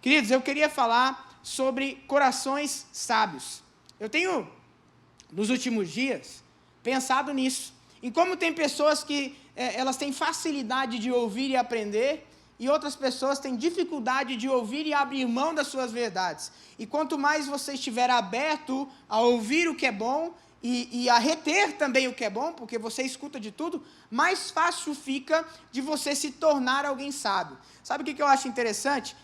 Queridos, eu queria falar sobre corações sábios. Eu tenho, nos últimos dias, pensado nisso, em como tem pessoas que elas têm facilidade de ouvir e aprender, e outras pessoas têm dificuldade de ouvir e abrir mão das suas verdades. E quanto mais você estiver aberto a ouvir o que é bom e a reter também o que é bom, porque você escuta de tudo, mais fácil fica de você se tornar alguém sábio. Sabe o que eu acho interessante?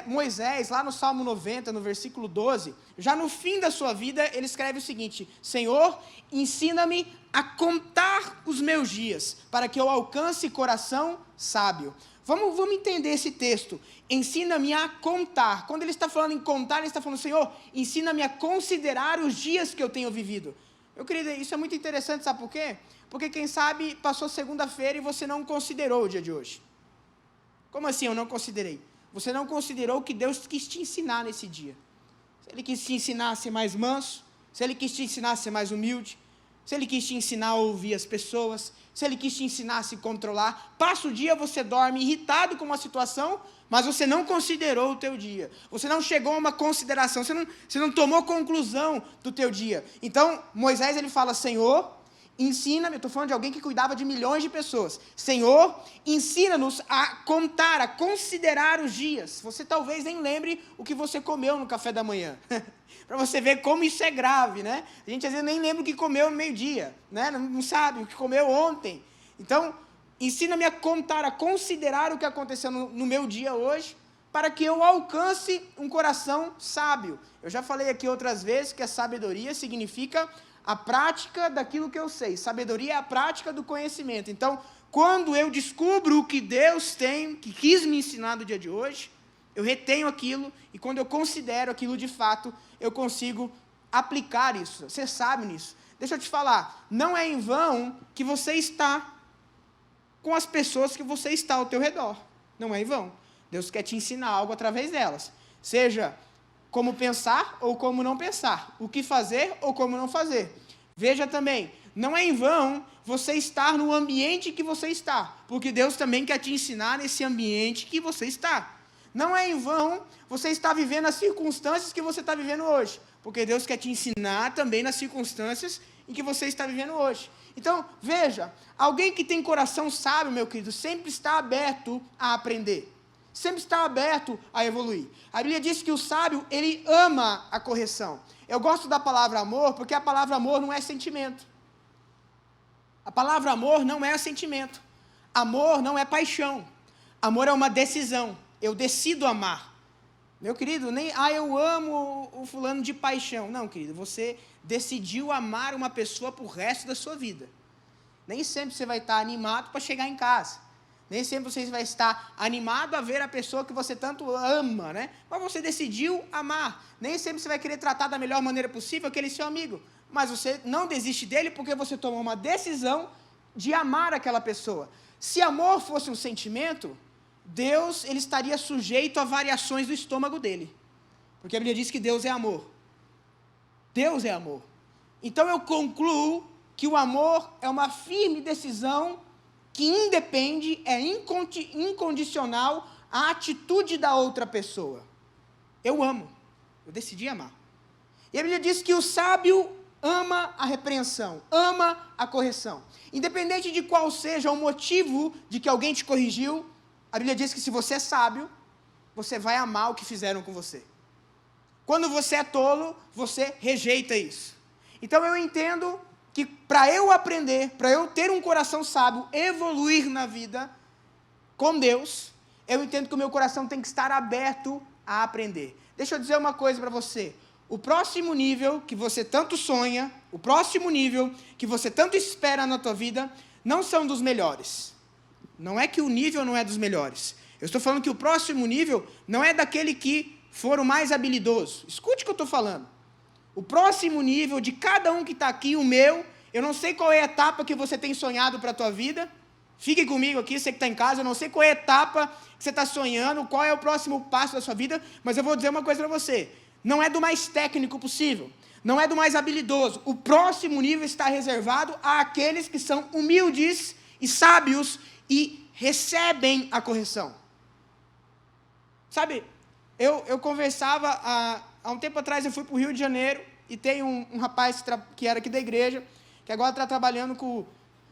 Moisés, lá no Salmo 90, no versículo 12, já no fim da sua vida, ele escreve o seguinte: Senhor, ensina-me a contar os meus dias, para que eu alcance coração sábio. Vamos entender esse texto. Ensina-me a contar. Quando ele está falando em contar, ele está falando: Senhor, ensina-me a considerar os dias que eu tenho vivido. Meu querido, isso é muito interessante, sabe por quê? Porque quem sabe passou segunda-feira e você não considerou o dia de hoje. Como assim eu não considerei? Você não considerou o que Deus quis te ensinar nesse dia. Se Ele quis te ensinar a ser mais manso, se Ele quis te ensinar a ser mais humilde, se Ele quis te ensinar a ouvir as pessoas, se Ele quis te ensinar a se controlar. Passa o dia, você dorme irritado com uma situação, mas você não considerou o teu dia. Você não chegou a uma consideração, você não tomou conclusão do teu dia. Então, Moisés, ele fala: Senhor, ensina-me, eu estou falando de alguém que cuidava de milhões de pessoas. Senhor, ensina-nos a contar, a considerar os dias. Você talvez nem lembre o que você comeu no café da manhã. Para você ver como isso é grave, né? A gente às vezes nem lembra o que comeu no meio-dia, né? Não sabe o que comeu ontem. Então, ensina-me a contar, a considerar o que aconteceu no meu dia hoje, para que eu alcance um coração sábio. Eu já falei aqui outras vezes que a sabedoria significa a prática daquilo que eu sei. Sabedoria é a prática do conhecimento. Então, quando eu descubro o que Deus que quis me ensinar no dia de hoje, eu retenho aquilo, e quando eu considero aquilo de fato, eu consigo aplicar isso, ser sábio nisso. Deixa eu te falar, não é em vão que você está com as pessoas que você está ao teu redor. Não é em vão. Deus quer te ensinar algo através delas. Seja como pensar ou como não pensar, o que fazer ou como não fazer. Veja também, não é em vão você estar no ambiente que você está, porque Deus também quer te ensinar nesse ambiente que você está. Não é em vão você estar vivendo as circunstâncias que você está vivendo hoje, porque Deus quer te ensinar também nas circunstâncias em que você está vivendo hoje. Então, veja, alguém que tem coração sábio, meu querido, sempre está aberto a aprender. Sempre está aberto a evoluir. A Bíblia diz que o sábio, ele ama a correção. Eu gosto da palavra amor, porque a palavra amor não é sentimento. A palavra amor não é sentimento. Amor não é paixão. Amor é uma decisão. Eu decido amar. Meu querido, eu amo o fulano de paixão. Não, querido, você decidiu amar uma pessoa para o resto da sua vida. Nem sempre você vai estar animado para chegar em casa. Nem sempre você vai estar animado a ver a pessoa que você tanto ama, né? Mas você decidiu amar. Nem sempre você vai querer tratar da melhor maneira possível aquele seu amigo. Mas você não desiste dele porque você tomou uma decisão de amar aquela pessoa. Se amor fosse um sentimento, Deus, ele estaria sujeito a variações do estômago dele. Porque a Bíblia diz que Deus é amor. Deus é amor. Então eu concluo que o amor é uma firme decisão que independe, é incondicional à atitude da outra pessoa. Eu amo, eu decidi amar. E a Bíblia diz que o sábio ama a repreensão, ama a correção. Independente de qual seja o motivo de que alguém te corrigiu, a Bíblia diz que se você é sábio, você vai amar o que fizeram com você. Quando você é tolo, você rejeita isso. Então eu entendo que para eu aprender, para eu ter um coração sábio, evoluir na vida com Deus, eu entendo que o meu coração tem que estar aberto a aprender. Deixa eu dizer uma coisa para você. O próximo nível que você tanto sonha, o próximo nível que você tanto espera na tua vida, não são dos melhores. Não é que o nível não é dos melhores. Eu estou falando que o próximo nível não é daquele que for o mais habilidoso. Escute o que eu estou falando. O próximo nível de cada um que está aqui, o meu, eu não sei qual é a etapa que você tem sonhado para a tua vida. Fique comigo aqui, você que está em casa, eu não sei qual é a etapa que você está sonhando, qual é o próximo passo da sua vida, mas eu vou dizer uma coisa para você. Não é do mais técnico possível, não é do mais habilidoso. O próximo nível está reservado àqueles que são humildes e sábios e recebem a correção. Sabe, Eu conversava, há um tempo atrás eu fui para o Rio de Janeiro, e tem um rapaz que era aqui da igreja, que agora está trabalhando com o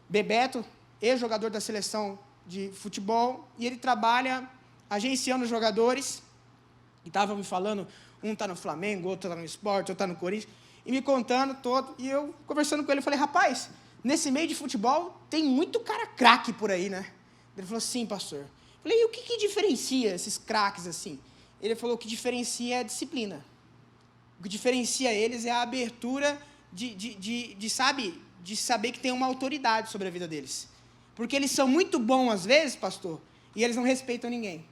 Bebeto, ex-jogador da seleção de futebol, e ele trabalha agenciando jogadores, e estava me falando, um está no Flamengo, outro está no Sport, outro está no Corinthians, e me contando todo, e eu conversando com ele, eu falei, rapaz, nesse meio de futebol tem muito cara craque por aí, né? Ele falou, sim, pastor. Eu falei, e o que diferencia esses craques assim? Ele falou, o que diferencia é a disciplina. O que diferencia eles é a abertura de saber que tem uma autoridade sobre a vida deles. Porque eles são muito bons às vezes, pastor, e eles não respeitam ninguém.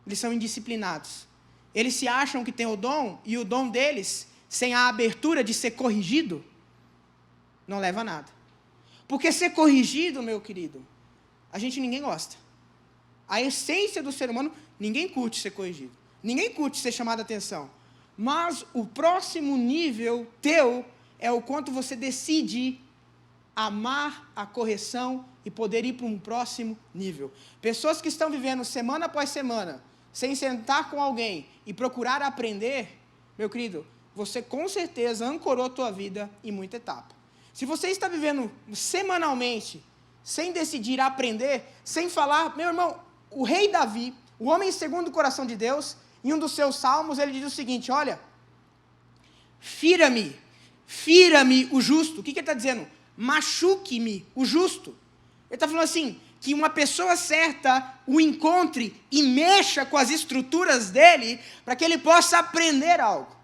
Eles são indisciplinados. Eles se acham que têm o dom, e o dom deles, sem a abertura de ser corrigido, não leva a nada. Porque ser corrigido, meu querido, ninguém gosta. A essência do ser humano, ninguém curte ser corrigido. Ninguém curte ser chamado a atenção. Mas o próximo nível teu é o quanto você decide amar a correção e poder ir para um próximo nível. Pessoas que estão vivendo semana após semana, sem sentar com alguém e procurar aprender, meu querido, você com certeza ancorou a tua vida em muita etapa. Se você está vivendo semanalmente, sem decidir aprender, sem falar, meu irmão, o rei Davi, o homem segundo o coração de Deus, em um dos seus salmos, ele diz o seguinte, olha, fira-me o justo. O que ele está dizendo? Machuque-me o justo. Ele está falando assim, que uma pessoa certa o encontre e mexa com as estruturas dele, para que ele possa aprender algo.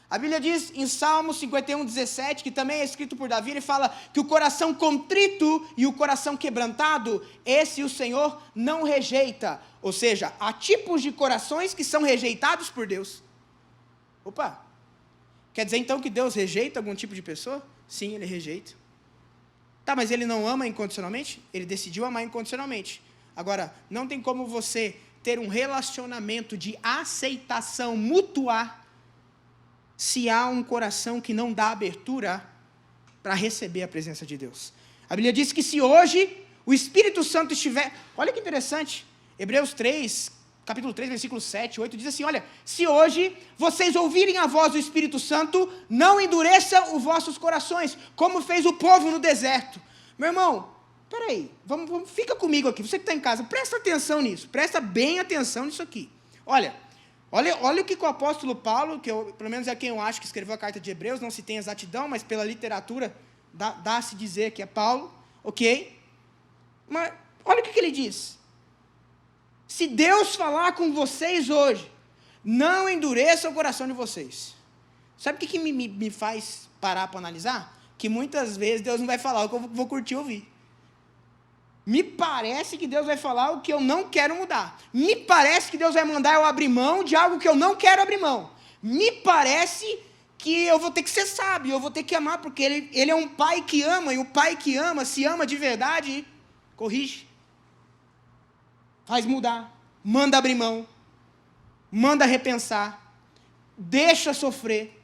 A Bíblia diz em Salmo 51, 17, que também é escrito por Davi, ele fala que o coração contrito e o coração quebrantado, esse o Senhor não rejeita. Ou seja, há tipos de corações que são rejeitados por Deus. Opa! Quer dizer então que Deus rejeita algum tipo de pessoa? Sim, ele rejeita. Tá, mas ele não ama incondicionalmente? Ele decidiu amar incondicionalmente. Agora, não tem como você ter um relacionamento de aceitação mútua se há um coração que não dá abertura para receber a presença de Deus. A Bíblia diz que se hoje o Espírito Santo estiver... Olha que interessante, Hebreus 3, capítulo 3, versículo 7, 8, diz assim, olha, se hoje vocês ouvirem a voz do Espírito Santo, não endureça os vossos corações, como fez o povo no deserto. Meu irmão, peraí, fica comigo aqui, você que está em casa, presta atenção nisso, presta bem atenção nisso aqui. Olha o que o apóstolo Paulo, que pelo menos é quem eu acho que escreveu a carta de Hebreus, não se tem exatidão, mas pela literatura dá-se dizer que é Paulo, ok? Mas olha o que ele diz. Se Deus falar com vocês hoje, não endureça o coração de vocês. Sabe o que me faz parar para analisar? Que muitas vezes Deus não vai falar o que eu vou curtir ouvir. Me parece que Deus vai falar o que eu não quero mudar. Me parece que Deus vai mandar eu abrir mão de algo que eu não quero abrir mão. Me parece que eu vou ter que ser sábio, eu vou ter que amar, porque ele é um pai que ama, e o pai que ama, se ama de verdade, corrige, faz mudar, manda abrir mão, manda repensar, deixa sofrer.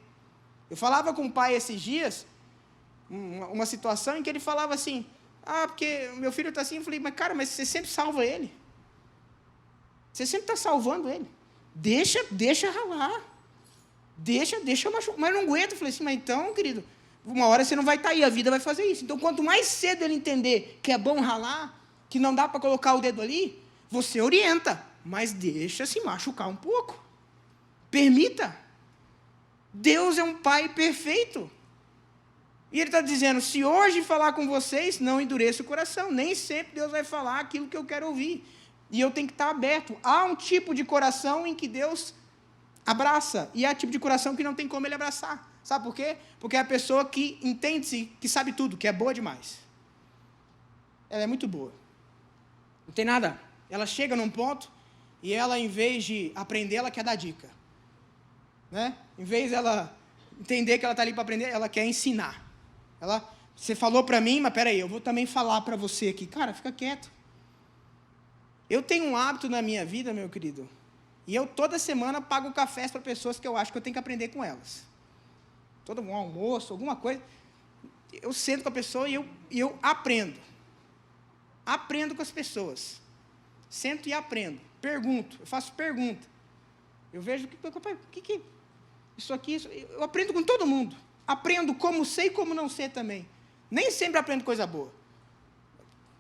Eu falava com o pai esses dias, uma situação em que ele falava assim, porque meu filho está assim, eu falei, mas você sempre salva ele. Você sempre está salvando ele. Deixa ralar. Deixa machucar. Mas não aguento. Eu falei assim, mas então, querido, uma hora você não vai estar aí, a vida vai fazer isso. Então, quanto mais cedo ele entender que é bom ralar, que não dá para colocar o dedo ali, você orienta, mas deixa se machucar um pouco. Permita. Deus é um pai perfeito. E ele está dizendo, se hoje falar com vocês, não endureça o coração. Nem sempre Deus vai falar aquilo que eu quero ouvir. E eu tenho que estar aberto. Há um tipo de coração em que Deus abraça. E há tipo de coração que não tem como ele abraçar. Sabe por quê? Porque é a pessoa que entende-se, que sabe tudo, que é boa demais. Ela é muito boa. Não tem nada. Ela chega num ponto e ela, em vez de aprender, ela quer dar dica. Né? Em vez dela entender que ela está ali para aprender, ela quer ensinar. Você falou para mim, mas peraí, eu vou também falar para você aqui. Cara, fica quieto. Eu tenho um hábito na minha vida, meu querido, e eu toda semana pago cafés para pessoas que eu acho que eu tenho que aprender com elas. Todo um almoço, alguma coisa. Eu sento com a pessoa e eu aprendo. Aprendo com as pessoas. Sento e aprendo. Pergunto, eu faço pergunta. Eu vejo que isso aqui, eu aprendo com todo mundo. Aprendo como sei e como não sei também. Nem sempre aprendo coisa boa.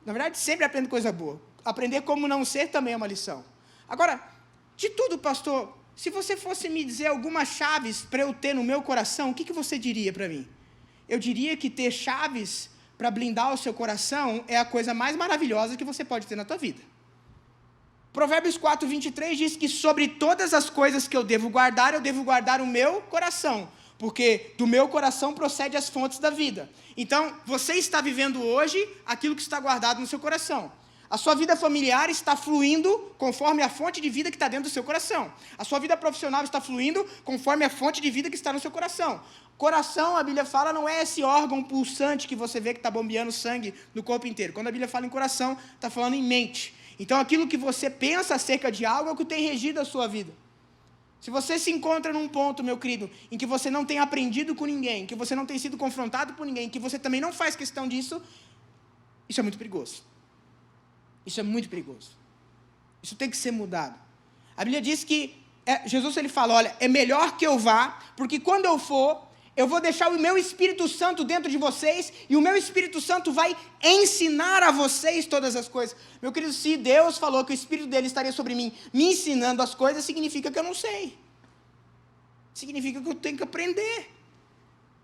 Na verdade, sempre aprendo coisa boa. Aprender como não ser também é uma lição. Agora, de tudo, pastor, se você fosse me dizer algumas chaves para eu ter no meu coração, o que você diria para mim? Eu diria que ter chaves para blindar o seu coração é a coisa mais maravilhosa que você pode ter na tua vida. Provérbios 4, 23 diz que sobre todas as coisas que eu devo guardar o meu coração, porque do meu coração procede as fontes da vida. Então, você está vivendo hoje aquilo que está guardado no seu coração. A sua vida familiar está fluindo conforme a fonte de vida que está dentro do seu coração. A sua vida profissional está fluindo conforme a fonte de vida que está no seu coração. Coração, a Bíblia fala, não é esse órgão pulsante que você vê que está bombeando sangue no corpo inteiro. Quando a Bíblia fala em coração, está falando em mente. Então, aquilo que você pensa acerca de algo é o que tem regido a sua vida. Se você se encontra num ponto, meu querido, em que você não tem aprendido com ninguém, que você não tem sido confrontado por ninguém, que você também não faz questão disso, isso é muito perigoso. Isso é muito perigoso. Isso tem que ser mudado. A Bíblia diz que, Jesus ele fala, olha, é melhor que eu vá, porque quando eu for, eu vou deixar o meu Espírito Santo dentro de vocês, e o meu Espírito Santo vai ensinar a vocês todas as coisas. Meu querido, se Deus falou que o Espírito dele estaria sobre mim, me ensinando as coisas, significa que eu não sei. Significa que eu tenho que aprender.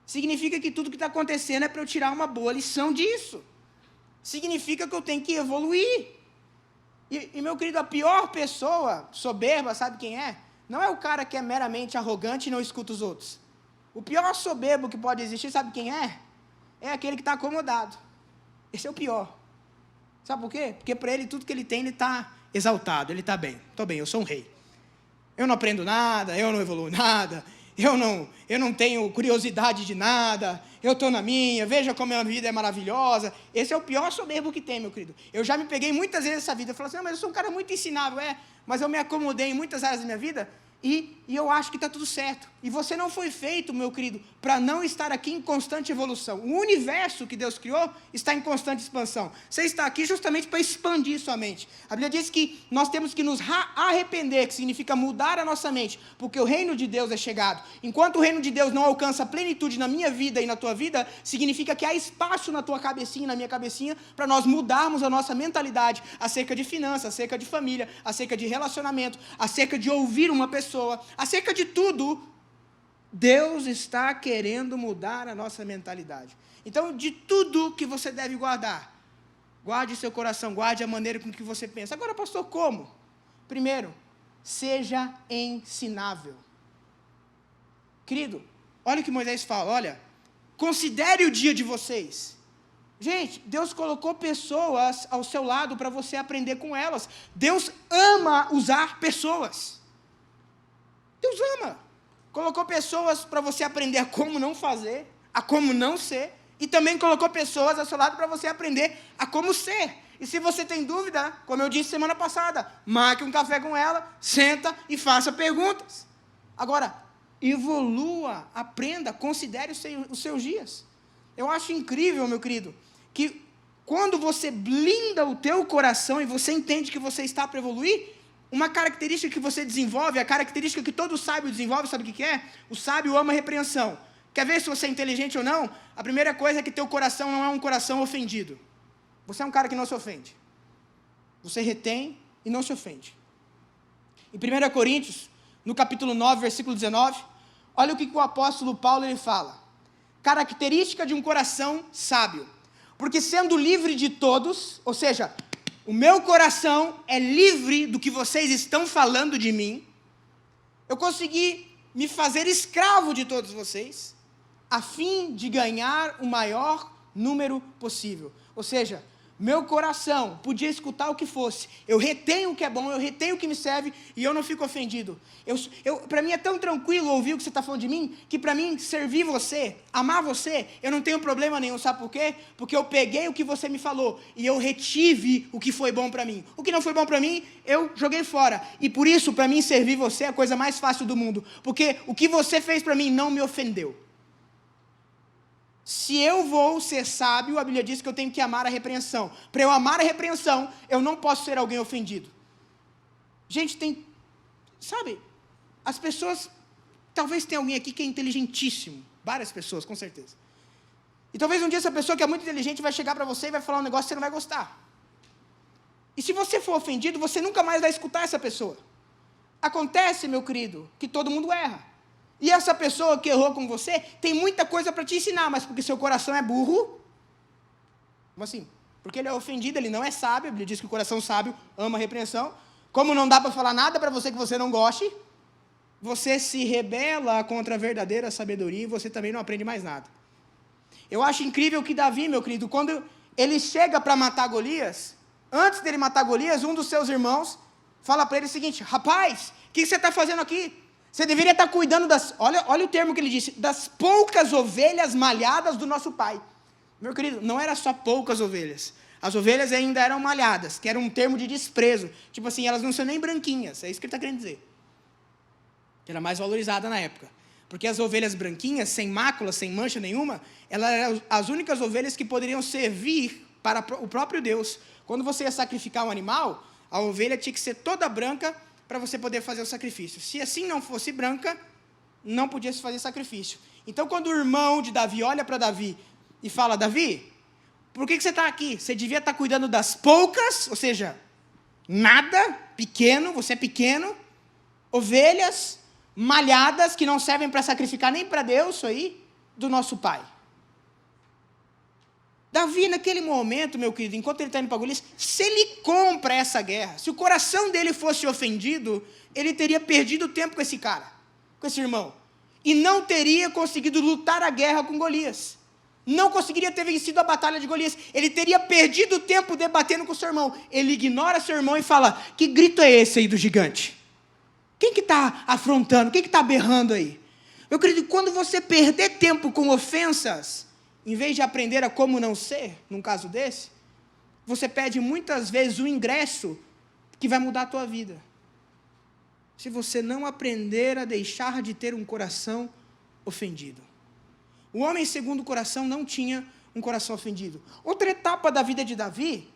Significa que tudo que está acontecendo é para eu tirar uma boa lição disso. Significa que eu tenho que evoluir. E meu querido, a pior pessoa soberba, sabe quem é? Não é o cara que é meramente arrogante e não escuta os outros. O pior soberbo que pode existir, sabe quem é? É aquele que está acomodado. Esse é o pior. Sabe por quê? Porque para ele, tudo que ele tem, ele está exaltado, ele está bem. Estou bem, eu sou um rei. Eu não aprendo nada, eu não evoluo nada, eu não tenho curiosidade de nada, eu estou na minha, veja como a minha vida é maravilhosa. Esse é o pior soberbo que tem, meu querido. Eu já me peguei muitas vezes nessa vida, eu falo assim, não, mas eu sou um cara muito ensinável, mas eu me acomodei em muitas áreas da minha vida, e eu acho que está tudo certo. E você não foi feito, meu querido, para não estar aqui em constante evolução. O universo que Deus criou está em constante expansão. Você está aqui justamente para expandir sua mente. A Bíblia diz que nós temos que nos arrepender, que significa mudar a nossa mente, porque o reino de Deus é chegado. Enquanto o reino de Deus não alcança plenitude na minha vida e na tua vida, significa que há espaço na tua cabecinha e na minha cabecinha para nós mudarmos a nossa mentalidade acerca de finanças, acerca de família, acerca de relacionamento, acerca de ouvir uma pessoa, acerca de tudo. Deus está querendo mudar a nossa mentalidade. Então, de tudo que você deve guardar, guarde seu coração, guarde a maneira com que você pensa. Agora, pastor, como? Primeiro, seja ensinável. Querido, olha o que Moisés fala, olha, considere o dia de vocês. Gente, Deus colocou pessoas ao seu lado para você aprender com elas. Deus ama usar pessoas. Deus ama. Colocou pessoas para você aprender a como não fazer, a como não ser, e também colocou pessoas ao seu lado para você aprender a como ser. E se você tem dúvida, como eu disse semana passada, marque um café com ela, senta e faça perguntas. Agora, evolua, aprenda, considere os seus dias. Eu acho incrível, meu querido, que quando você blinda o teu coração e você entende que você está para evoluir, uma característica que você desenvolve, a característica que todo sábio desenvolve, sabe o que é? O sábio ama a repreensão. Quer ver se você é inteligente ou não? A primeira coisa é que teu coração não é um coração ofendido. Você é um cara que não se ofende. Você retém e não se ofende. Em 1 Coríntios, no capítulo 9, versículo 19, olha o que o apóstolo Paulo ele fala. Característica de um coração sábio. Porque sendo livre de todos, ou seja, o meu coração é livre do que vocês estão falando de mim, eu consegui me fazer escravo de todos vocês, a fim de ganhar o maior número possível. Ou seja, meu coração podia escutar o que fosse, eu retenho o que é bom, eu retenho o que me serve e eu não fico ofendido. Para mim é tão tranquilo ouvir o que você está falando de mim, que para mim servir você, amar você, eu não tenho problema nenhum, sabe por quê? Porque eu peguei o que você me falou e eu retive o que foi bom para mim. O que não foi bom para mim, eu joguei fora. E por isso, para mim, servir você é a coisa mais fácil do mundo, porque o que você fez para mim não me ofendeu. Se eu vou ser sábio, a Bíblia diz que eu tenho que amar a repreensão. Para eu amar a repreensão, eu não posso ser alguém ofendido. Gente, sabe, as pessoas, talvez tenha alguém aqui que é inteligentíssimo, várias pessoas, com certeza. E talvez um dia essa pessoa que é muito inteligente vai chegar para você e vai falar um negócio que você não vai gostar. E se você for ofendido, você nunca mais vai escutar essa pessoa. Acontece, meu querido, que todo mundo erra. E essa pessoa que errou com você tem muita coisa para te ensinar, mas porque seu coração é burro, como assim? Porque ele é ofendido, ele não é sábio, ele diz que o coração sábio ama a repreensão. Como não dá para falar nada para você que você não goste, você se rebela contra a verdadeira sabedoria e você também não aprende mais nada. Eu acho incrível que Davi, meu querido, quando ele chega para matar Golias, antes dele matar Golias, um dos seus irmãos fala para ele o seguinte: rapaz, o que você está fazendo aqui? Você deveria estar cuidando das, olha o termo que ele disse, das poucas ovelhas malhadas do nosso pai. Meu querido, não era só poucas ovelhas. As ovelhas ainda eram malhadas, que era um termo de desprezo. Tipo assim, elas não são nem branquinhas, é isso que ele está querendo dizer. Era mais valorizada na época. Porque as ovelhas branquinhas, sem mácula, sem mancha nenhuma, elas eram as únicas ovelhas que poderiam servir para o próprio Deus. Quando você ia sacrificar um animal, a ovelha tinha que ser toda branca para você poder fazer o sacrifício. Se assim não fosse branca, não podia se fazer sacrifício. Então, quando o irmão de Davi olha para Davi e fala: Davi, por que você está aqui? Você devia estar cuidando das poucas, ou seja, nada, pequeno, você é pequeno, ovelhas malhadas que não servem para sacrificar nem para Deus, isso aí, do nosso pai. Davi, naquele momento, meu querido, enquanto ele está indo para Golias, se ele compra essa guerra, se o coração dele fosse ofendido, ele teria perdido tempo com esse cara, com esse irmão, e não teria conseguido lutar a guerra com Golias. Não conseguiria ter vencido a batalha de Golias. Ele teria perdido tempo debatendo com o seu irmão. Ele ignora seu irmão e fala: que grito é esse aí do gigante? Quem que está afrontando? Quem que está berrando aí? Meu querido, quando você perder tempo com ofensas, em vez de aprender a como não ser, num caso desse, você perde muitas vezes o ingresso que vai mudar a tua vida. Se você não aprender a deixar de ter um coração ofendido. O homem segundo o coração não tinha um coração ofendido. Outra etapa da vida de Davi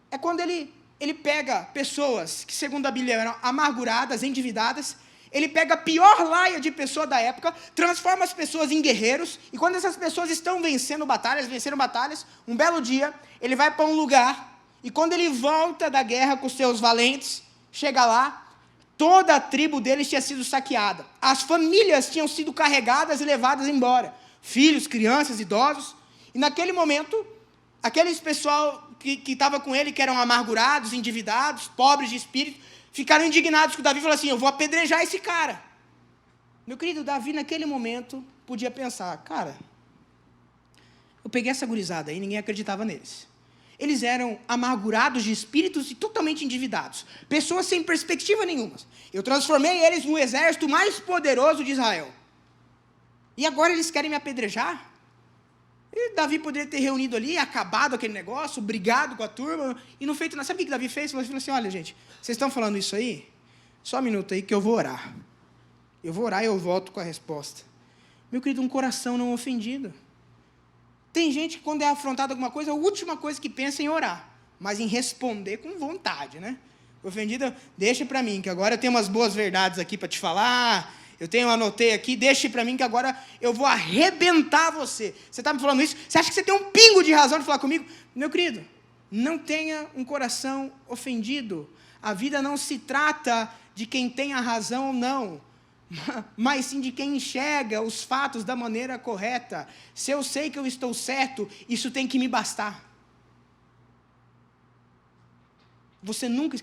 é quando ele pega pessoas que, segundo a Bíblia, eram amarguradas, endividadas. Ele pega a pior laia de pessoa da época, transforma as pessoas em guerreiros, e quando essas pessoas estão venceram batalhas, um belo dia, ele vai para um lugar, e quando ele volta da guerra com os seus valentes, chega lá, toda a tribo deles tinha sido saqueada. As famílias tinham sido carregadas e levadas embora. Filhos, crianças, idosos. E naquele momento, aqueles pessoal que estava com ele, que eram amargurados, endividados, pobres de espírito, ficaram indignados com Davi e falaram assim: eu vou apedrejar esse cara. Meu querido, Davi naquele momento podia pensar: cara, eu peguei essa gurizada aí, ninguém acreditava neles. Eles eram amargurados de espíritos e totalmente endividados. Pessoas sem perspectiva nenhuma. Eu transformei eles no exército mais poderoso de Israel. E agora eles querem me apedrejar? E Davi poderia ter reunido ali, acabado aquele negócio, brigado com a turma, e não feito nada. Sabe o que Davi fez? Ele falou assim: olha, gente, vocês estão falando isso aí? Só um minuto aí que eu vou orar. Eu vou orar e eu volto com a resposta. Meu querido, um coração não ofendido. Tem gente que, quando é afrontado alguma coisa, a última coisa que pensa é em orar, mas em responder com vontade, né? Ofendida, deixa para mim, que agora eu tenho umas boas verdades aqui para te falar. Anotei aqui, deixe para mim que agora eu vou arrebentar você. Você está me falando isso? Você acha que você tem um pingo de razão de falar comigo? Meu querido, não tenha um coração ofendido. A vida não se trata de quem tem a razão ou não, mas sim de quem enxerga os fatos da maneira correta. Se eu sei que eu estou certo, isso tem que me bastar.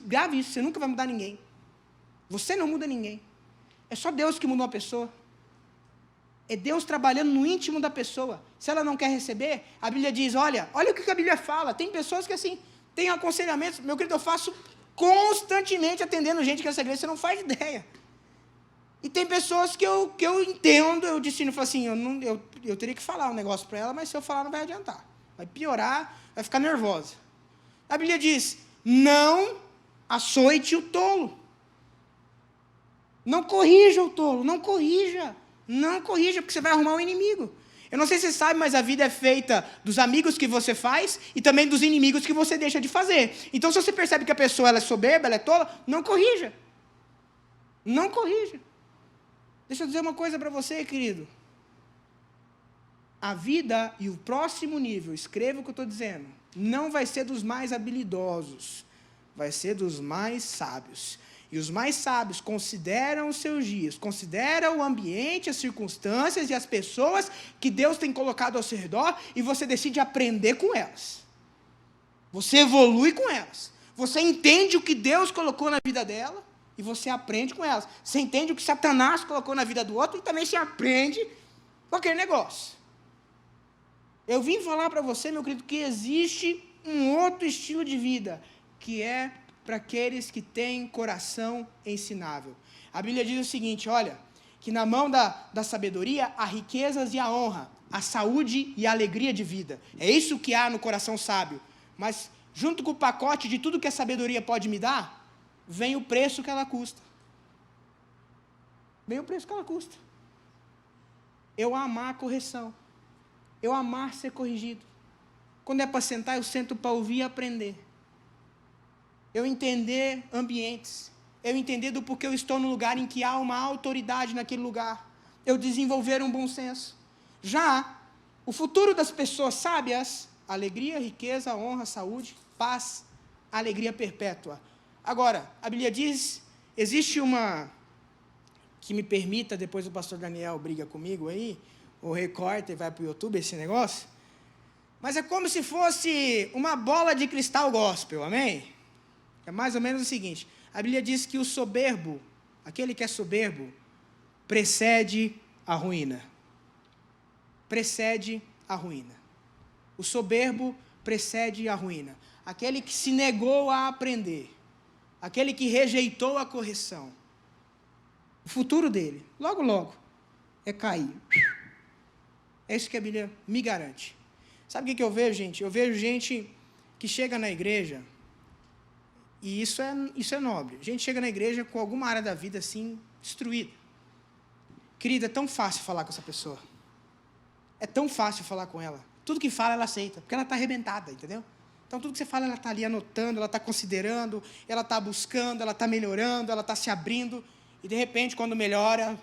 Grave isso, você nunca vai mudar ninguém. Você não muda ninguém. É só Deus que muda uma pessoa. É Deus trabalhando no íntimo da pessoa. Se ela não quer receber, a Bíblia diz: olha o que a Bíblia fala. Tem pessoas que assim, têm aconselhamentos. Meu querido, eu faço constantemente atendendo gente que essa igreja, você não faz ideia. E tem pessoas que eu entendo, eu destino, falo assim, eu teria que falar um negócio para ela, mas se eu falar não vai adiantar. Vai piorar, vai ficar nervosa. A Bíblia diz: não açoite o tolo. Não corrija o tolo, não corrija, porque você vai arrumar um inimigo. Eu não sei se você sabe, mas a vida é feita dos amigos que você faz e também dos inimigos que você deixa de fazer. Então, se você percebe que a pessoa ela é soberba, ela é tola, não corrija. Não corrija. Deixa eu dizer uma coisa para você, querido. A vida e o próximo nível, escreva o que eu estou dizendo, não vai ser dos mais habilidosos, vai ser dos mais sábios. E os mais sábios consideram os seus dias, consideram o ambiente, as circunstâncias e as pessoas que Deus tem colocado ao seu redor, e você decide aprender com elas. Você evolui com elas. Você entende o que Deus colocou na vida dela, e você aprende com elas. Você entende o que Satanás colocou na vida do outro, e também se aprende com aquele negócio. Eu vim falar para você, meu querido, que existe um outro estilo de vida, que é para aqueles que têm coração ensinável. A Bíblia diz o seguinte, olha, que na mão da sabedoria há riquezas e a honra, a saúde e a alegria de vida. É isso que há no coração sábio. Mas junto com o pacote de tudo que a sabedoria pode me dar, vem o preço que ela custa. Vem o preço que ela custa. Eu amar a correção. Eu amar ser corrigido. Quando é para sentar, eu sento para ouvir e aprender. Eu entender ambientes. Eu entender do porquê eu estou no lugar em que há uma autoridade naquele lugar. Eu desenvolver um bom senso. Já o futuro das pessoas sábias, alegria, riqueza, honra, saúde, paz, alegria perpétua. Agora, a Bíblia diz, existe uma, que me permita, depois o pastor Daniel briga comigo aí, ou recorta e vai para o YouTube esse negócio, mas é como se fosse uma bola de cristal gospel, amém? É mais ou menos o seguinte, a Bíblia diz que o soberbo, aquele que é soberbo, precede a ruína. Precede a ruína. O soberbo precede a ruína. Aquele que se negou a aprender, aquele que rejeitou a correção, o futuro dele, logo, logo, é cair. É isso que a Bíblia me garante. Sabe o que eu vejo, gente? Eu vejo gente que chega na igreja, e isso é nobre. A gente chega na igreja com alguma área da vida assim, destruída. Querida, é tão fácil falar com essa pessoa. É tão fácil falar com ela. Tudo que fala, ela aceita, porque ela está arrebentada, entendeu? Então, tudo que você fala, ela está ali anotando, ela está considerando, ela está buscando, ela está melhorando, ela está se abrindo, e de repente, quando melhora,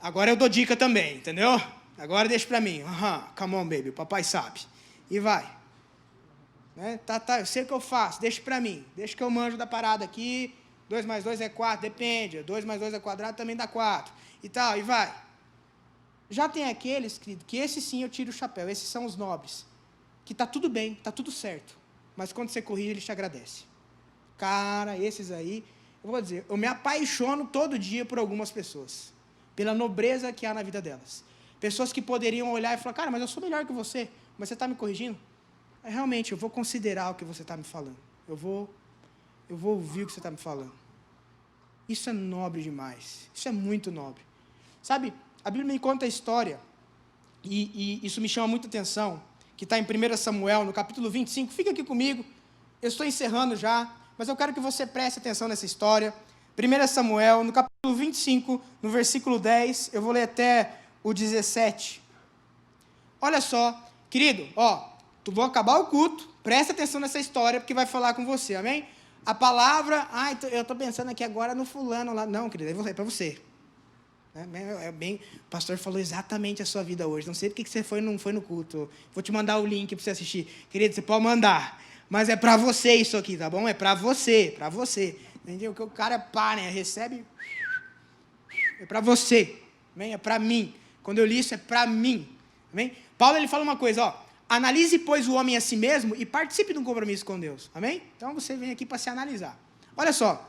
agora eu dou dica também, entendeu? Agora deixa para mim. Come on, baby, o papai sabe. E vai. Né? Tá, eu sei o que eu faço, deixa para mim. Deixa que eu manjo da parada aqui. 2 mais 2 é 4, depende. 2 mais 2 é quadrado, também dá 4. E tal, e vai. Já tem aqueles, querido, que esse sim eu tiro o chapéu. Esses são os nobres. Que está tudo bem, está tudo certo. Mas quando você corrige, ele te agradece. Cara, esses aí, eu vou dizer, eu me apaixono todo dia por algumas pessoas. Pela nobreza que há na vida delas. Pessoas que poderiam olhar e falar, cara, mas eu sou melhor que você, mas você está me corrigindo? Realmente, eu vou considerar o que você está me falando. Eu vou ouvir o que você está me falando. Isso é nobre demais. Isso é muito nobre. Sabe, a Bíblia me conta a história, e isso me chama muita atenção, que está em 1 Samuel, no capítulo 25. Fica aqui comigo, eu estou encerrando já, mas eu quero que você preste atenção nessa história. 1 Samuel, no capítulo 25, no versículo 10, eu vou ler até o 17. Olha só, querido, tu vou acabar o culto, presta atenção nessa história, porque vai falar com você, amém? A palavra, eu estou pensando aqui agora no fulano lá. Não, querido, é para você. O pastor falou exatamente a sua vida hoje. Não sei porque que você não foi no culto. Vou te mandar o link para você assistir. Querido, você pode mandar. Mas é para você isso aqui, tá bom? É para você, para você. Entendeu? Que o cara é pá, né? Recebe. É para você. Amém? É para mim. Quando eu li isso, é para mim. Amém? Paulo, ele fala uma coisa, analise, pois, o homem a si mesmo e participe de um compromisso com Deus. Amém? Então, você vem aqui para se analisar. Olha só.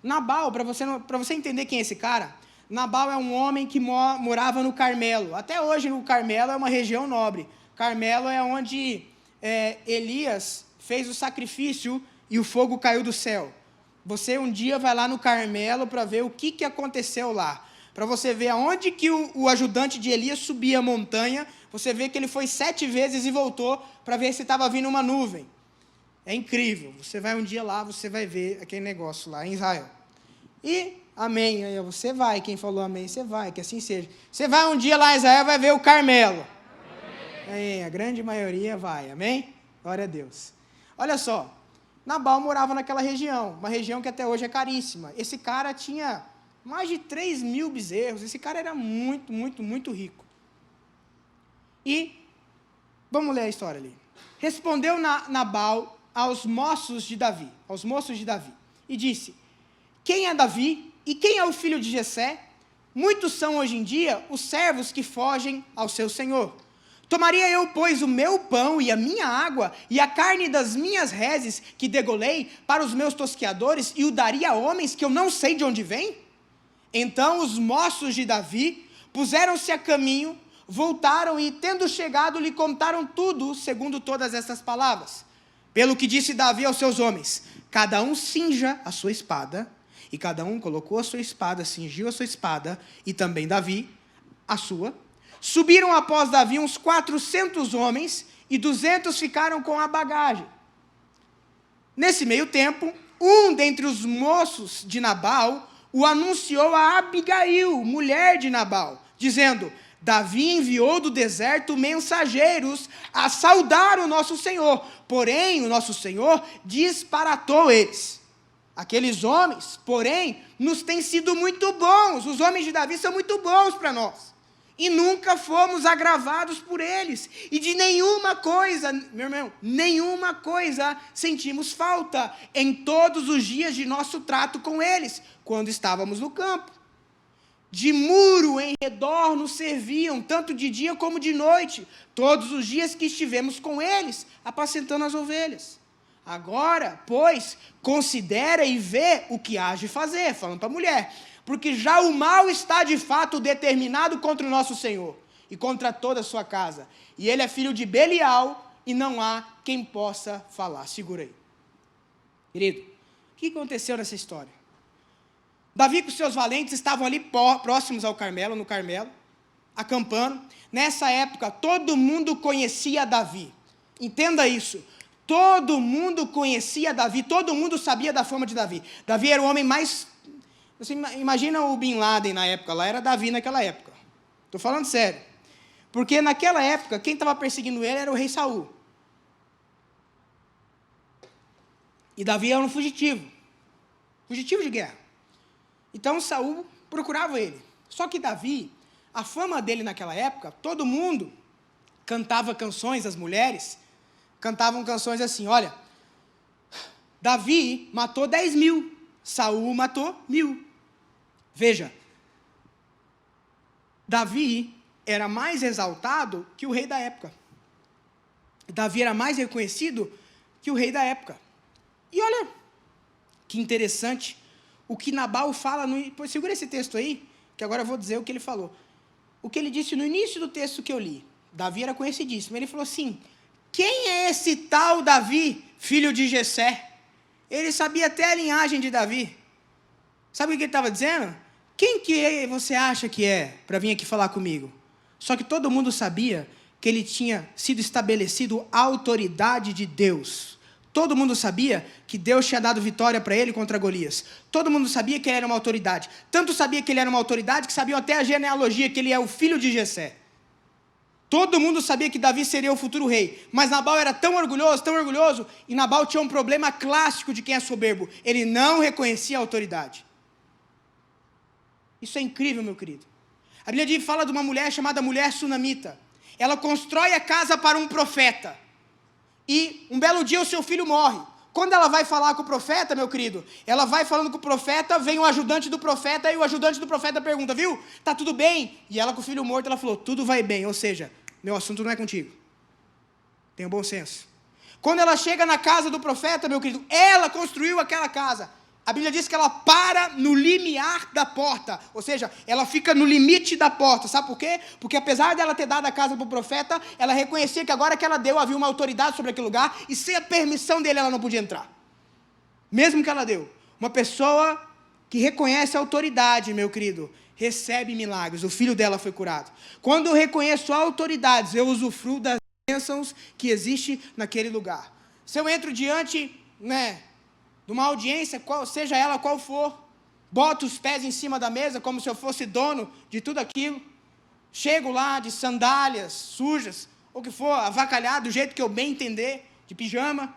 Nabal, para você entender quem é esse cara, Nabal é um homem que morava no Carmelo. Até hoje, o Carmelo é uma região nobre. Carmelo é onde Elias fez o sacrifício e o fogo caiu do céu. Você um dia vai lá no Carmelo para ver o que aconteceu lá. Para você ver aonde que o ajudante de Elias subia a montanha, você vê que ele foi 7 vezes e voltou para ver se estava vindo uma nuvem. É incrível. Você vai um dia lá, você vai ver aquele negócio lá em Israel. E, amém, aí você vai. Quem falou amém, você vai, que assim seja. Você vai um dia lá em Israel, vai ver o Carmelo. Amém. A grande maioria vai, amém? Glória a Deus. Olha só, Nabal morava naquela região, uma região que até hoje é caríssima. Esse cara tinha Mais de 3.000 bezerros. Esse cara era muito, muito, muito rico. E, vamos ler a história ali. Respondeu Nabal aos moços de Davi, e disse: quem é Davi e quem é o filho de Jessé? Muitos são hoje em dia os servos que fogem ao seu senhor. Tomaria eu, pois, o meu pão e a minha água e a carne das minhas reses que degolei para os meus tosqueadores e o daria a homens que eu não sei de onde vêm? Então os moços de Davi puseram-se a caminho, voltaram e, tendo chegado, lhe contaram tudo segundo todas essas palavras. Pelo que disse Davi aos seus homens: cada um cinja a sua espada. E cada um colocou a sua espada, cingiu a sua espada, e também Davi a sua. Subiram após Davi uns 400 homens, e 200 ficaram com a bagagem. Nesse meio tempo, um dentre os moços de Nabal o anunciou a Abigail, mulher de Nabal, dizendo: Davi enviou do deserto mensageiros a saudar o nosso Senhor, porém o nosso Senhor disparatou eles. Aqueles homens, porém, nos têm sido muito bons. Os homens de Davi são muito bons para nós. E nunca fomos agravados por eles. E de nenhuma coisa, meu irmão, nenhuma coisa sentimos falta em todos os dias de nosso trato com eles, quando estávamos no campo. De muro em redor nos serviam, tanto de dia como de noite, todos os dias que estivemos com eles, apacentando as ovelhas. Agora, pois, considera e vê o que hás de fazer, falando para a mulher, porque já o mal está de fato determinado contra o nosso Senhor, e contra toda a sua casa, e ele é filho de Belial, e não há quem possa falar. Segura aí. Querido, o que aconteceu nessa história? Davi com seus valentes estavam ali próximos ao Carmelo, no Carmelo, acampando. Nessa época, todo mundo conhecia Davi. Entenda isso. Todo mundo conhecia Davi, todo mundo sabia da fama de Davi. Davi era o homem mais... Você imagina o Bin Laden na época, lá era Davi naquela época. Estou falando sério. Porque naquela época, quem estava perseguindo ele era o rei Saul. E Davi era um fugitivo. Fugitivo de guerra. Então Saul procurava ele. Só que Davi, a fama dele naquela época, todo mundo cantava canções, as mulheres cantavam canções assim: olha, Davi matou 10.000, Saul matou 1.000. Veja, Davi era mais exaltado que o rei da época. Davi era mais reconhecido que o rei da época. E olha, que interessante, o que Nabal fala, segura esse texto aí, que agora eu vou dizer o que ele falou. O que ele disse no início do texto que eu li. Davi era conhecidíssimo, ele falou assim: quem é esse tal Davi, filho de Jessé? Ele sabia até a linhagem de Davi. Sabe o que ele estava dizendo? Quem que você acha que é para vir aqui falar comigo? Só que todo mundo sabia que ele tinha sido estabelecido autoridade de Deus. Todo mundo sabia que Deus tinha dado vitória para ele contra Golias. Todo mundo sabia que ele era uma autoridade. Tanto sabia que ele era uma autoridade que sabiam até a genealogia, que ele é o filho de Jessé. Todo mundo sabia que Davi seria o futuro rei, mas Nabal era tão orgulhoso, e Nabal tinha um problema clássico de quem é soberbo: ele não reconhecia a autoridade. Isso é incrível, meu querido. A Bíblia fala de uma mulher chamada mulher sunamita. Ela constrói a casa para um profeta, e um belo dia o seu filho morre. Quando ela vai falar com o profeta, meu querido, ela vai falando com o profeta, vem o ajudante do profeta, e o ajudante do profeta pergunta: viu, tá tudo bem? E ela, com o filho morto, ela falou: tudo vai bem, ou seja, meu assunto não é contigo. Tenha bom senso. Quando ela chega na casa do profeta, meu querido, ela construiu aquela casa. A Bíblia diz que ela para no limiar da porta, ou seja, ela fica no limite da porta. Sabe por quê? Porque apesar dela ter dado a casa para o profeta, ela reconhecia que agora que ela deu, havia uma autoridade sobre aquele lugar, e sem a permissão dele ela não podia entrar. Mesmo que ela deu. Uma pessoa que reconhece a autoridade, meu querido, recebe milagres. O filho dela foi curado. Quando eu reconheço autoridades, eu usufruo das bênçãos que existem naquele lugar. Se eu entro diante, de uma audiência, seja ela qual for, boto os pés em cima da mesa como se eu fosse dono de tudo aquilo, chego lá de sandálias sujas, ou que for, avacalhado do jeito que eu bem entender, de pijama,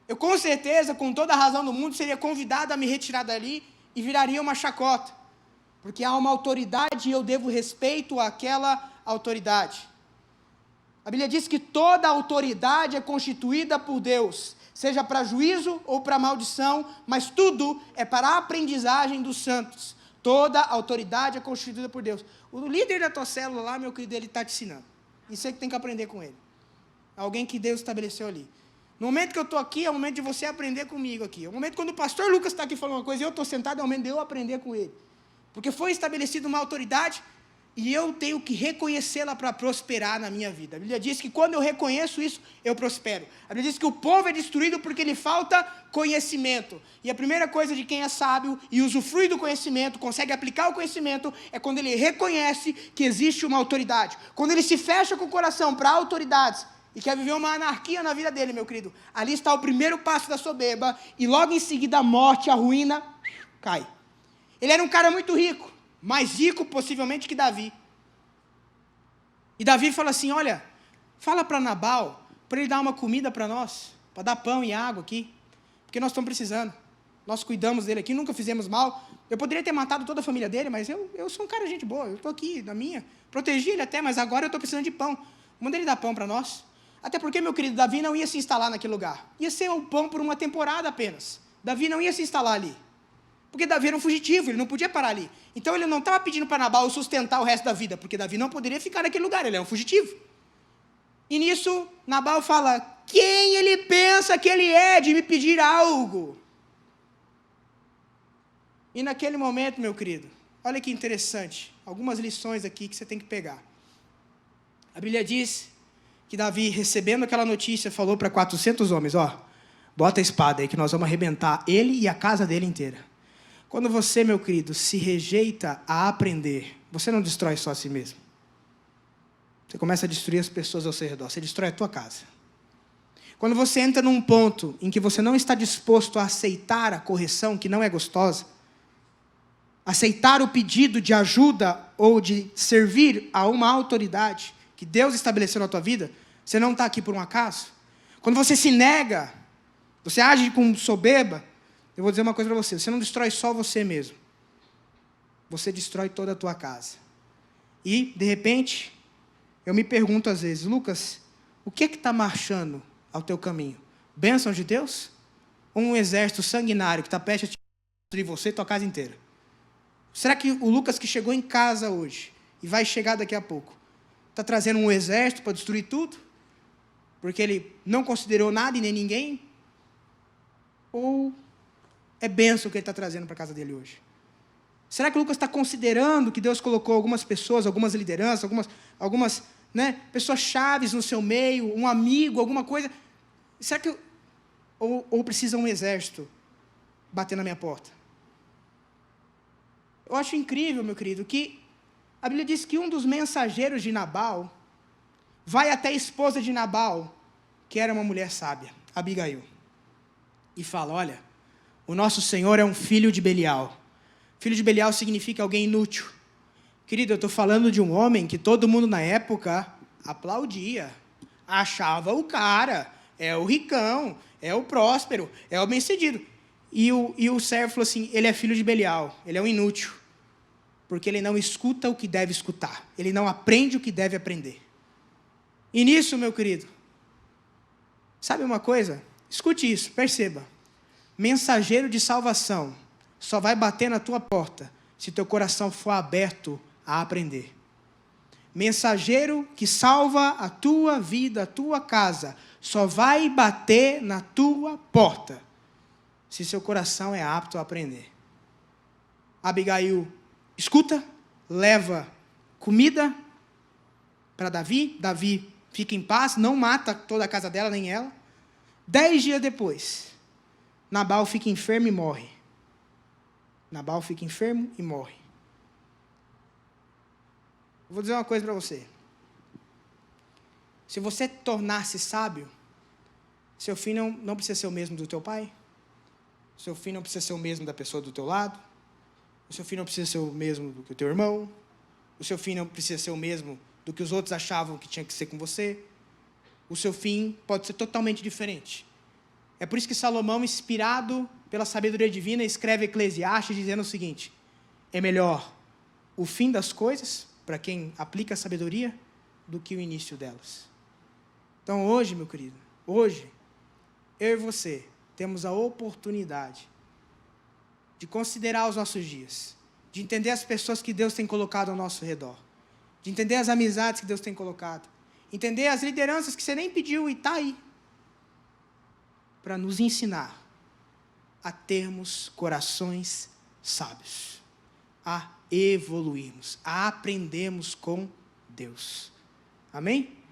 eu com certeza, com toda a razão do mundo, seria convidado a me retirar dali e viraria uma chacota. porque há uma autoridade e eu devo respeito àquela autoridade. A Bíblia diz que toda autoridade é constituída por Deus, seja para juízo ou para maldição, mas tudo é para a aprendizagem dos santos. Toda autoridade é constituída por Deus. O líder da tua célula lá, meu querido, ele está te ensinando. Isso é que tem que aprender com ele. Alguém que Deus estabeleceu ali. No momento que eu estou aqui, é o momento de você aprender comigo aqui. É o momento quando o pastor Lucas está aqui falando uma coisa e eu estou sentado, é o momento de eu aprender com ele. Porque foi estabelecida uma autoridade e eu tenho que reconhecê-la para prosperar na minha vida. A Bíblia diz que quando eu reconheço isso, eu prospero. A Bíblia diz que o povo é destruído porque lhe falta conhecimento. E a primeira coisa de quem é sábio e usufrui do conhecimento, consegue aplicar o conhecimento, é quando ele reconhece que existe uma autoridade. Quando ele se fecha com o coração para autoridades e quer viver uma anarquia na vida dele, meu querido, ali está o primeiro passo da soberba e logo em seguida a morte, a ruína, cai. Ele era um cara muito rico, mais rico possivelmente que Davi. E Davi fala assim, olha, fala para Nabal, para ele dar uma comida para nós, para dar pão e água aqui, porque nós estamos precisando. Nós cuidamos dele aqui, nunca fizemos mal. Eu poderia ter matado toda a família dele, mas eu sou um cara de gente boa, eu estou aqui na minha, protegi ele até, mas agora eu estou precisando de pão. Manda ele dar pão para nós. Até porque, meu querido, Davi não ia se instalar naquele lugar. Ia ser um pão por uma temporada apenas. Davi não ia se instalar ali. Porque Davi era um fugitivo, ele não podia parar ali. Então ele não estava pedindo para Nabal sustentar o resto da vida, porque Davi não poderia ficar naquele lugar, ele é um fugitivo. E nisso, Nabal fala, quem ele pensa que ele é de me pedir algo? E naquele momento, meu querido, olha que interessante, algumas lições aqui que você tem que pegar. A Bíblia diz que Davi, recebendo aquela notícia, falou para 400 homens, bota a espada aí que nós vamos arrebentar ele e a casa dele inteira. Quando você, meu querido, se rejeita a aprender, você não destrói só a si mesmo. Você começa a destruir as pessoas ao seu redor, você destrói a tua casa. Quando você entra num ponto em que você não está disposto a aceitar a correção, que não é gostosa, aceitar o pedido de ajuda ou de servir a uma autoridade que Deus estabeleceu na tua vida, você não está aqui por um acaso. Quando você se nega, você age com soberba, eu vou dizer uma coisa para você, você não destrói só você mesmo, você destrói toda a tua casa. E, de repente, eu me pergunto às vezes, Lucas, o que está marchando ao teu caminho? Bênção de Deus? Ou um exército sanguinário que está prestes a destruir você e tua casa inteira? Será que o Lucas que chegou em casa hoje, e vai chegar daqui a pouco, está trazendo um exército para destruir tudo? Porque ele não considerou nada e nem ninguém? Ou é bênção que ele está trazendo para a casa dele hoje? Será que o Lucas está considerando que Deus colocou algumas pessoas, algumas lideranças, algumas pessoas chaves no seu meio, um amigo, alguma coisa? Será que ou precisa um exército bater na minha porta? Eu acho incrível, meu querido, que a Bíblia diz que um dos mensageiros de Nabal vai até a esposa de Nabal, que era uma mulher sábia, Abigail, e fala, olha, o nosso Senhor é um filho de Belial. Filho de Belial significa alguém inútil. Querido, eu estou falando de um homem que todo mundo na época aplaudia, achava o cara, é o ricão, é o próspero, é o bem-sucedido. E o servo falou assim, ele é filho de Belial, ele é um inútil, porque ele não escuta o que deve escutar, ele não aprende o que deve aprender. E nisso, meu querido, sabe uma coisa? Escute isso, perceba. Mensageiro de salvação só vai bater na tua porta se teu coração for aberto a aprender. Mensageiro que salva a tua vida, a tua casa, só vai bater na tua porta se seu coração é apto a aprender. Abigail escuta, leva comida para Davi, Davi fica em paz, não mata toda a casa dela, nem ela. 10 dias depois, Nabal fica enfermo e morre. Nabal fica enfermo e morre. Eu vou dizer uma coisa para você. Se você tornar-se sábio, seu fim não precisa ser o mesmo do teu pai, seu fim não precisa ser o mesmo da pessoa do teu lado, o seu fim não precisa ser o mesmo do que o teu irmão, o seu fim não precisa ser o mesmo do que os outros achavam que tinha que ser com você, o seu fim pode ser totalmente diferente. É por isso que Salomão, inspirado pela sabedoria divina, escreve Eclesiastes dizendo o seguinte, é melhor o fim das coisas, para quem aplica a sabedoria, do que o início delas. Então hoje, meu querido, hoje, eu e você temos a oportunidade de considerar os nossos dias, de entender as pessoas que Deus tem colocado ao nosso redor, de entender as amizades que Deus tem colocado, entender as lideranças que você nem pediu e está aí, para nos ensinar a termos corações sábios, a evoluirmos, a aprendermos com Deus. Amém?